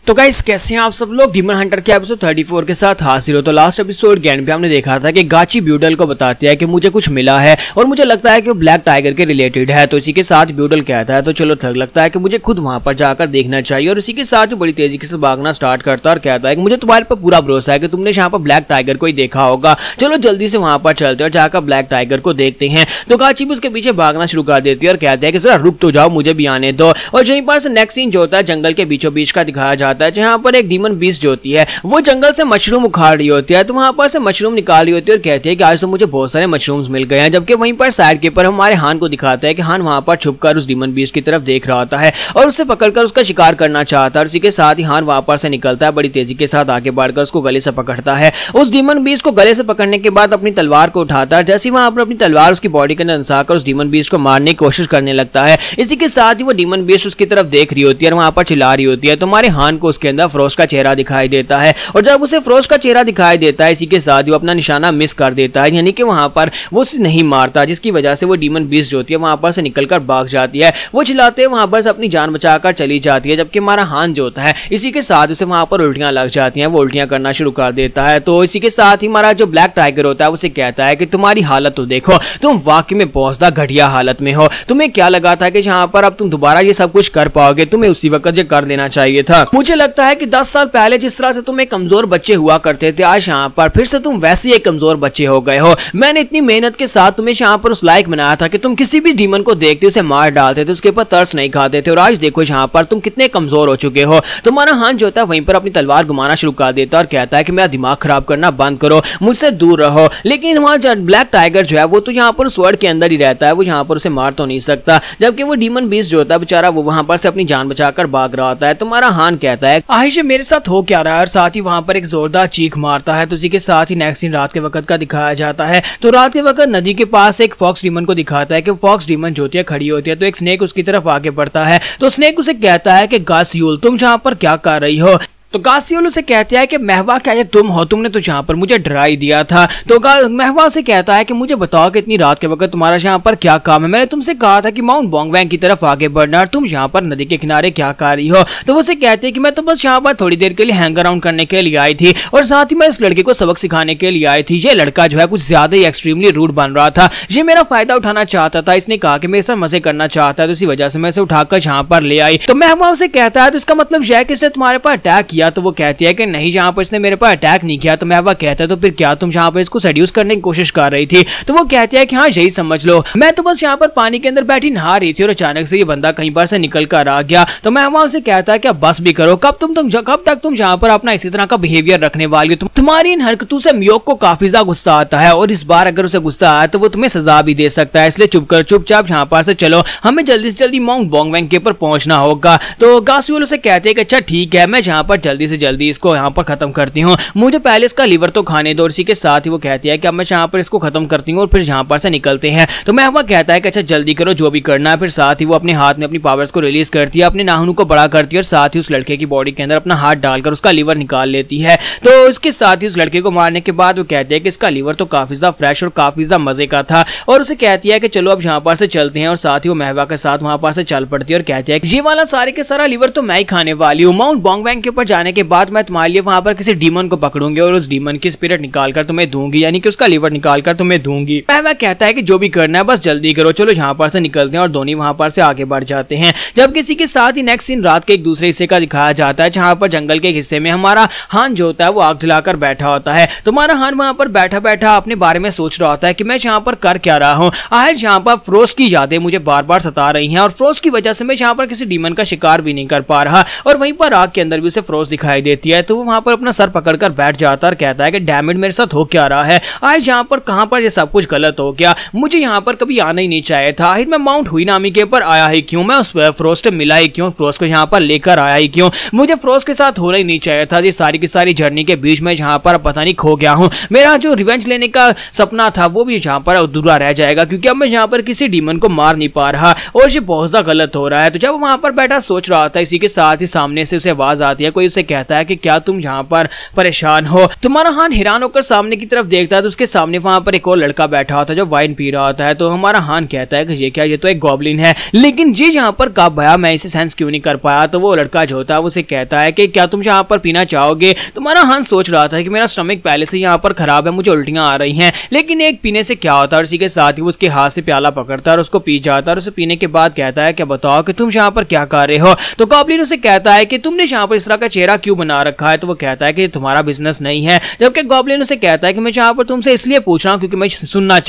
तो गाइस कैसे हैं आप सब लोग। डीमन हंटर के एपिसोड 34 के साथ हाजिर हो। तो लास्ट एपिसोड के एंड पे हमने देखा था कि गाची ब्यूडल को बताती है कि मुझे कुछ मिला है और मुझे लगता है कि वो ब्लैक टाइगर के रिलेटेड है। तो इसी के साथ ब्यूडल कहता है तो चलो थक लगता है कि मुझे खुद वहां पर जाकर देखना चाहिए। और इसी के साथ बड़ी तेजी से भागना स्टार्ट करता है और कहता है कि मुझे तुम्हारे पर पूरा भरोसा है कि तुमने यहाँ पर ब्लैक टाइगर को ही देखा होगा। चलो जल्दी से वहां पर चलते और जाकर ब्लैक टाइगर को देखते हैं। तो गाची भी उसके पीछे भागना शुरू कर देती है और कहते हैं कि जरा रुक तो जाओ, मुझे भी आने दो। और यहीं पर से नेक्स्ट सीन जो होता है जंगल के बीचों बीच का दिखाया जाता है, जहां पर एक डीमन बीस्ट जो होती है वो जंगल से मशरूम उखाड़ रही होती है। तो वहां पर से मशरूम निकाल रही होती है और कहती है कि आज तो मुझे बहुत सारे मशरूम्स मिल गए हैं। जबकि वहीं पर साइड के पर हमारे हान को दिखाता है कि हान वहां पर छुपकर उस डीमन बीस्ट की तरफ देख रहा होता है और उसे पकड़कर उसका शिकार करना चाहता है। उसी के साथ ही हान वहां पर से निकलता है, बड़ी तेजी के साथ आगे बढ़कर उसको गले से पकड़ता है। उस डीमन बीस्ट को गले से पकड़ने के बाद अपनी तलवार को उठाता है। जैसे ही वहां पर अपनी तलवार उसकी बॉडी के अंदर घुसाकर उस डीमन बीस्ट को मारने की कोशिश करने लगता है। इसी के साथ ही वो डीमन बीस्ट उसकी तरफ देख रही होती है और वहां पर चिल्ला रही होती है। तो हमारे हान को उसके अंदर फ्रोस्ट का चेहरा दिखाई देता है और जब उसे फ्रोस्ट का चेहरा दिखाई देता है इसी के साथ ही वो अपना निशाना मिस कर देता है, यानी कि वहां पर वो उसे नहीं मारता, जिसकी वजह से वो डीमन बीस्ट जो होती है वहां पर से निकलकर भाग जाती है। वो चिल्लाते वहां पर से अपनी जान बचाकर चली जाती है। जबकि हमारा हान जो होता है इसी के साथ उसे वहां पर उल्टियां लग जाती हैं, वो उल्टियां करना शुरू कर देता है। तो इसी के साथ ही हमारा जो ब्लैक टाइगर होता है उसे कहता है कि तुम्हारी हालत तो देखो, तुम वाकई में बहुत ज्यादा घटिया हालत में हो। तुम्हें क्या लगा था कि जहां पर अब तुम दोबारा ये सब कुछ कर पाओगे, तुम्हें उसी वक्त ये कर देना चाहिए था। मुझे लगता है कि 10 साल पहले जिस तरह से तुम एक कमजोर बच्चे हुआ करते थे, आज यहाँ पर फिर से तुम वैसे एक कमजोर बच्चे हो गए हो। मैंने इतनी मेहनत के साथ तुम्हें यहाँ पर उस लायक बनाया था कि तुम किसी भी डीमन को देखते उसे मार डालते थे, उसके ऊपर तरस नहीं खाते थे, और आज देखो यहाँ पर तुम कितने कमजोर हो चुके हो। तुम्हारा हान जो होता है वहीं पर अपनी तलवार घुमाना शुरू कर देता है और कहता है कि मेरा दिमाग खराब करना बंद करो, मुझसे दूर रहो। लेकिन वहां ब्लैक टाइगर जो है वो तो यहाँ पर उस वर्ड के अंदर ही रहता है, वो यहाँ पर उसे मार तो नहीं सकता। जबकि वो डीमन बीस्ट जो होता है बेचारा वो वहां पर से अपनी जान बचाकर भाग रहा होता है। तुम्हारा हान कहता है आहिश मेरे साथ हो क्या रहा है, और साथ ही वहां पर एक जोरदार चीख मारता है। तो उसी के साथ ही नेक्स्ट सीन रात के वक्त का दिखाया जाता है। तो रात के वक्त नदी के पास एक फॉक्स डीमन को दिखाता है कि फॉक्स डीमन जो होती है खड़ी होती है। तो एक स्नेक उसकी तरफ आगे बढ़ता है। तो स्नेक उसे कहता है कि गासियुल तुम यहाँ पर क्या कर रही हो। तो गासियुल उसे कहता है कि महवा क्या ये तुम हो, तुमने तो यहाँ पर मुझे डरा ही दिया था। तो महवा उसे कहता है कि मुझे बताओ कि इतनी रात के वक्त तुम्हारा यहाँ पर क्या काम है। मैंने तुमसे कहा था कि माउंट बोंगवैंग की तरफ आगे बढ़ना, तुम यहाँ पर नदी के किनारे क्या कर रही हो। तो वो उसे कहते हैं कि मैं तो बस यहाँ पर थोड़ी देर के लिए हैंग अराउंड करने के लिए आई थी और साथ ही मैं इस लड़के को सबक सिखाने के लिए आई थी। ये लड़का जो है कुछ ज्यादा ही एक्सट्रीमली रूड बन रहा था, ये मेरा फायदा उठाना चाहता था, इसने कहा कि मेरे साथ मजे करना चाहता है, तो इसी वजह से मैं इसे उठाकर यहाँ पर ले आई। तो महवा उसे कहता है तो इसका मतलब यह है कि इसने तुम्हारे पर अटैक किया। तो वो कहती है कि नहीं, जहां पर इसने मेरे पर अटैक नहीं किया। तो महवा कहता है तो फिर क्या तुम जहां पर इसको सेड्यूस करने की कोशिश कर रही थी। तो वो कहती है कि हाँ यही समझ लो, मैं तो बस यहाँ पर पानी के अंदर बैठी नहा रही थी और अचानक से ये बंदा कहीं पर से निकल कर आ गया। तो महवा उसे कहता है कि अब बस भी करो, कब तक तुम जहां पर अपना इसी तरह का बिहेवियर रखने वाली हो। तुम्हारी इन हरकतों से मियोक को काफी ज्यादा गुस्सा आता है और इस बार अगर उसे गुस्सा आया तो वो तुम्हें सजा भी दे सकता है, इसलिए चुपचाप यहाँ पर से चलो, हमें जल्दी से जल्दी माउंट बोंगवैंग के ऊपर पहुंचना होगा। तो गासियुल उसे कहते हैं कि अच्छा ठीक है, मैं यहाँ पर जल्दी से जल्दी इसको यहाँ पर खत्म करती हूँ, मुझे पहले इसका लीवर तो खाने दो। इसी के साथ ही वो कहती है कि अब मैं यहाँ पर इसको खत्म करती हूँ और फिर यहाँ पर से निकलते हैं। तो महवा कहता है कि अच्छा जल्दी करो जो भी करना है। फिर साथ ही वो अपने हाथ में अपनी पावर्स को रिलीज करती है, अपने नाखूनों को बड़ा करती है और साथ ही उस लड़के की बॉडी के अंदर अपना हाथ डालकर उसका लीवर निकाल लेती है। तो इसके साथ ही उस लड़के को मारने के बाद वो कहती है कि इसका लीवर तो काफी ज्यादा फ्रेश और काफी ज्यादा मजे का था और उसे कहती है कि चलो अब यहाँ पर से चलते हैं। और साथ ही वो महवा के साथ वहां पर से चल पड़ती है और कहती है कि ये वाला सारे के सारा लीवर तो मैं ही खाने वाली हूँ। माउंट बोंगवैंग के ऊपर जाने के बाद मैं तुम्हारे लिए वहां पर किसी डीमन को पकड़ूंगी और उस डीमन की स्पिरिट निकालकर तुम्हें दूंगी, यानी कि उसका लीवर निकालकर तुम्हें दूंगी। महवा कहता है कि जो भी करना है बस जल्दी करो, चलो यहाँ पर से निकलते हैं। और दोनों वहां पर से आगे बढ़ जाते हैं। जब किसी के साथ ही नेक्स्ट सीन रात के एक दूसरे हिस्से का दिखाया जाता है, जहां पर जंगल के एक हिस्से में हमारा हान जो होता है वो आग जलाकर बैठा होता है। तो हमारा हान वहां पर बैठा बैठा अपने बारे में सोच रहा होता है कि मैं यहाँ पर कर क्या रहा हूँ। आज यहाँ पर फ्रोस्ट की यादें मुझे बार बार सता रही हैं और फ्रोस्ट की वजह से मैं यहाँ पर किसी डीमन का शिकार भी नहीं कर पा रहा। और वहीं पर आग के अंदर भी उसे फ्रोस्ट दिखाई देती है। तो वो वहां पर अपना सर पकड़कर बैठ जाता है और कहता है कि डैम इट, मेरे साथ हो क्या रहा है। आज यहाँ पर कहां पर ये सब कुछ गलत हो गया, मुझे यहाँ पर कभी आना ही नहीं चाहिए था। आखिर मैं माउंट हुईनामी के ऊपर आया ही क्यों, मैं उस फ्रोस्ट से मिला ही क्यों, फ्रोस्ट को यहाँ पर लेकर आया ही क्यों, मुझे फ्रोस्ट के साथ होना ही नहीं चाहिए था। ये सारी की सारी जर्नी के बीच में यहाँ पर पता नहीं खो गया हूँ। मेरा जो रिवेंज लेने का सपना था वो भी यहाँ पर अधूरा रह जाएगा क्योंकि अब मैं यहाँ पर किसी डीमन को मार नहीं पा रहा और ये बहुत ज्यादा गलत हो रहा है। तो जब वहां पर बैठा सोच रहा था, इसी के साथ ही सामने से उसे आवाज आती है, कोई उसे उससे कहता है कि क्या तुम यहाँ पर परेशान हो। तुम्हारा हान हैरान होकर सामने की तरफ देखता है तो उसके सामने वहां पर एक और लड़का बैठा होता है जो वाइन पी रहा होता है। तो हमारा हान कहता है कि ये क्या, ये तो एक गॉब्लिन है, लेकिन ये यहाँ पर कब भया, मैं इसे सेंस क्यों नहीं कर पाया। तो वो लड़का जो होता है उसे कहता है कि क्या तुम यहाँ पर पीना चाहोगे। तुम्हारा हान सोच रहा था कि मेरा स्टमक पहले से यहाँ पर खराब है, मुझे उल्टियां आ रही हैं, लेकिन एक पीने से क्या होता है। और इसी के साथ ही वो उसके हाथ से प्याला पकड़ता है और उसको पी जाता है। और उसे पीने के बाद कहता है कि बताओ कि तुम यहाँ पर क्या कर रहे हो। तो गॉब्लिन उसे कहता है कि तुमने यहाँ पर इस तरह का चेहरा क्यों बना रखा है। तो वो कहता है कि तुम्हारा बिजनेस नहीं है। जबकि गॉब्लिन उसे कहता है कि मैं यहाँ पर तुमसे इसलिए पूछ रहा हूँ क्योंकि मैं सुनना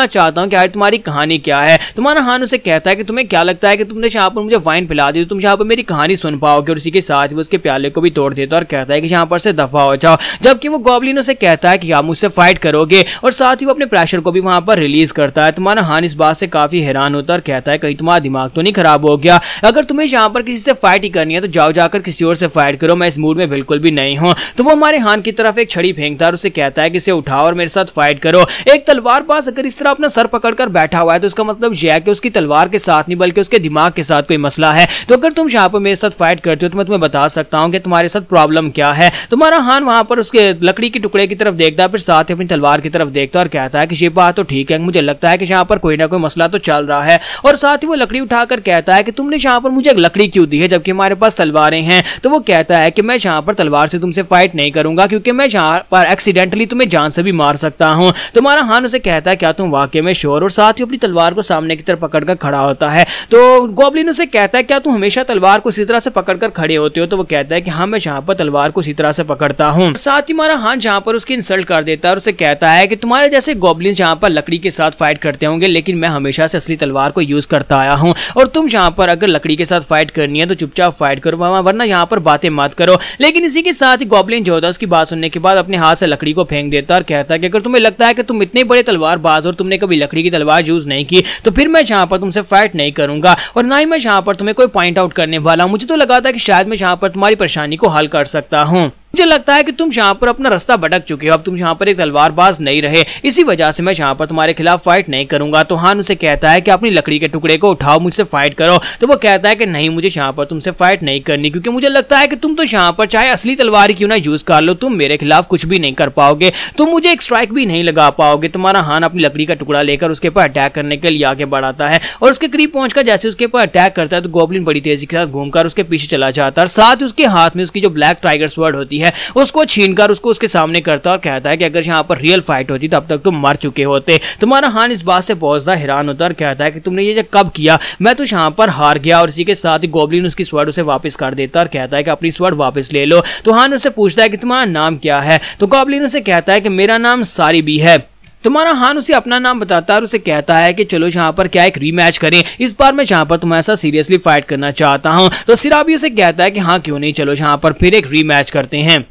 चाहता हूँ कि यार तुम्हारी कहानी क्या है। तुम्हारा हान उसे कहता है कि तुम्हें क्या लगता है कि तुमने यहाँ पर मुझे वाइन पिला दी, तुम यहाँ पर मेरी कहानी सुन पाओगे। और इसी के साथ ही उसके प्याले को भी तोड़ देता है और कहता है कि यहाँ पर से दफा हो जाओ। जबकि वो गॉब्लिन उसे कहता है कि आप मुझसे फाइट करोगे और साथ ही वो अपने प्रेशर को भी वहां पर रिलीज करता है। तुम्हारा हान इस बात से काफी हैरान होता है और कहता है कहीं तुम्हारा दिमाग तो नहीं खराब हो गया, अगर तुम्हें यहाँ पर किसी से फाइट ही करनी है तो जाओ जाकर किसी और से फाइट करो, मैं इस मूड में बिल्कुल भी नहीं हूँ। तो वो हमारे हान की तरफ एक छड़ी फेंकता है और उसे कहता है कि इसे उठाओ और मेरे साथ फाइट करो। एक तलवारबाज अगर इस तरह अपना सर पकड़कर बैठा हुआ है तो उसका मतलब यह है कि उसकी तलवार के साथ नहीं बल्कि उसके दिमाग के साथ कोई मसला है। तो अगर तुम यहाँ पर मेरे साथ फाइट करते हो तो मैं तुम्हें बता सकता हूँ कि तुम्हारे साथ प्रॉब्लम क्या है। तुम्हारा हान वहां पर उसके लकड़ी के टुकड़े की तरफ देखता है, फिर साथ ही अपनी तलवार की तरफ देखता है और कहता है कि ये बात तो ठीक है, मुझे लगता है कि यहाँ पर कोई ना कोई मसला तो चल रहा है। और साथ ही वो लकड़ी उठाकर कहता है कि तुमने यहाँ पर मुझे एक लकड़ी क्यों दी है जबकि हमारे पास तलवारें हैं। तो वो कहता है कि मैं यहाँ पर तलवार से तुमसे फाइट नहीं करूंगा क्योंकि मैं यहाँ पर एक्सीडेंटली तुम्हें जान से भी मार सकता हूँ। तुम्हारा हान उसे कहता है क्या तुम वाकई में श्योर। और साथ ही अपनी तलवार को सामने की तरफ पकड़कर खड़ा होता है। तो गॉब्लिन उसे कहता है क्या तुम हमेशा तलवार को इसी तरह से पकड़कर खड़े होते हो। तो वो कहता है कि हाँ, मैं यहाँ पर तलवार को इसी तरह से पकड़ता हूँ। साथ ही हमारा हान जहाँ पर उसकी इंसल्ट कर देता है और उसे कहता है कि तुम्हारे जैसे गॉब्लिन जहाँ पर लकड़ी के साथ फाइट करते होंगे, लेकिन मैं हमेशा से असली तलवार को यूज करता आया हूँ। और तुम यहाँ पर अगर लकड़ी के साथ फाइट करनी है तो चुपचाप फाइट करो, वरना यहाँ पर बातें मत करो। लेकिन इसी के साथ ही गॉब्लिन जो होता है उसकी बात सुनने के बाद अपने हाथ से लकड़ी को फेंक देता है और कहता है कि अगर तुम्हें लगता है कि तुम इतने बड़े तलवारबाज और तुमने कभी लकड़ी की तलवार यूज नहीं की तो फिर मैं यहाँ पर तुमसे फाइट नहीं करूंगा और ना ही मैं यहाँ पर तुम्हें कोई पॉइंट आउट करने वाला हूँ। मुझे तो लगा था कि शायद मैं यहाँ पर तुम्हारी परेशानी को हल कर सकता हूँ। मुझे लगता है कि तुम यहाँ पर अपना रास्ता भटक चुके हो, अब तुम यहाँ पर एक तलवारबाज नहीं रहे, इसी वजह से मैं यहाँ पर तुम्हारे खिलाफ फाइट नहीं करूंगा। तो हान उसे कहता है कि अपनी लकड़ी के टुकड़े को उठाओ, मुझसे फाइट करो। तो वो कहता है कि नहीं, मुझे यहाँ पर तुमसे फाइट नहीं करनी क्योंकि मुझे लगता है कि तुम तो यहाँ पर चाहे असली तलवार ही क्यों ना यूज कर लो, तुम मेरे खिलाफ कुछ भी नहीं कर पाओगे, तुम मुझे एक स्ट्राइक भी नहीं लगा पाओगे। तुम्हारा हान अपनी लकड़ी का टुकड़ा लेकर उसके ऊपर अटैक करने के लिए आगे बढ़ाता है और उसके करीब पहुंचकर जैसे उसके ऊपर अटैक करता है तो गॉब्लिन बड़ी तेजी के साथ घूमकर उसके पीछे चला जाता है। साथ ही उसके हाथ में उसकी जो ब्लैक टाइगर स्वॉर्ड होती है उसको छीनकर उसको उसके सामने करता और कहता है कि अगर यहाँ पर रियल फाइट होती तब तक तुम मर चुके होते। तुम्हारा हान इस बात से बहुत ज्यादा हैरान होता है और कहता है कि तुमने ये कब किया, मैं तो यहाँ पर हार गया। और इसी के साथ ही गॉब्लिन उसकी स्वॉर्ड उसे वापस कर देता और कहता है कि अपनी स्वॉर्ड वापस ले लो। तो हान उससे पूछता है कि तुम्हारा नाम क्या है। तो गॉब्लिन उसे कहता है कि मेरा नाम सारीबी है। तुम्हारा हान उसे अपना नाम बताता है और उसे कहता है कि चलो यहाँ पर क्या एक रीमैच करें, इस बार मैं यहाँ पर तुम्हारे साथ सीरियसली फाइट करना चाहता हूँ। तो सिराबी उसे कहता है कि हाँ क्यों नहीं, चलो यहाँ पर फिर एक रीमैच करते हैं।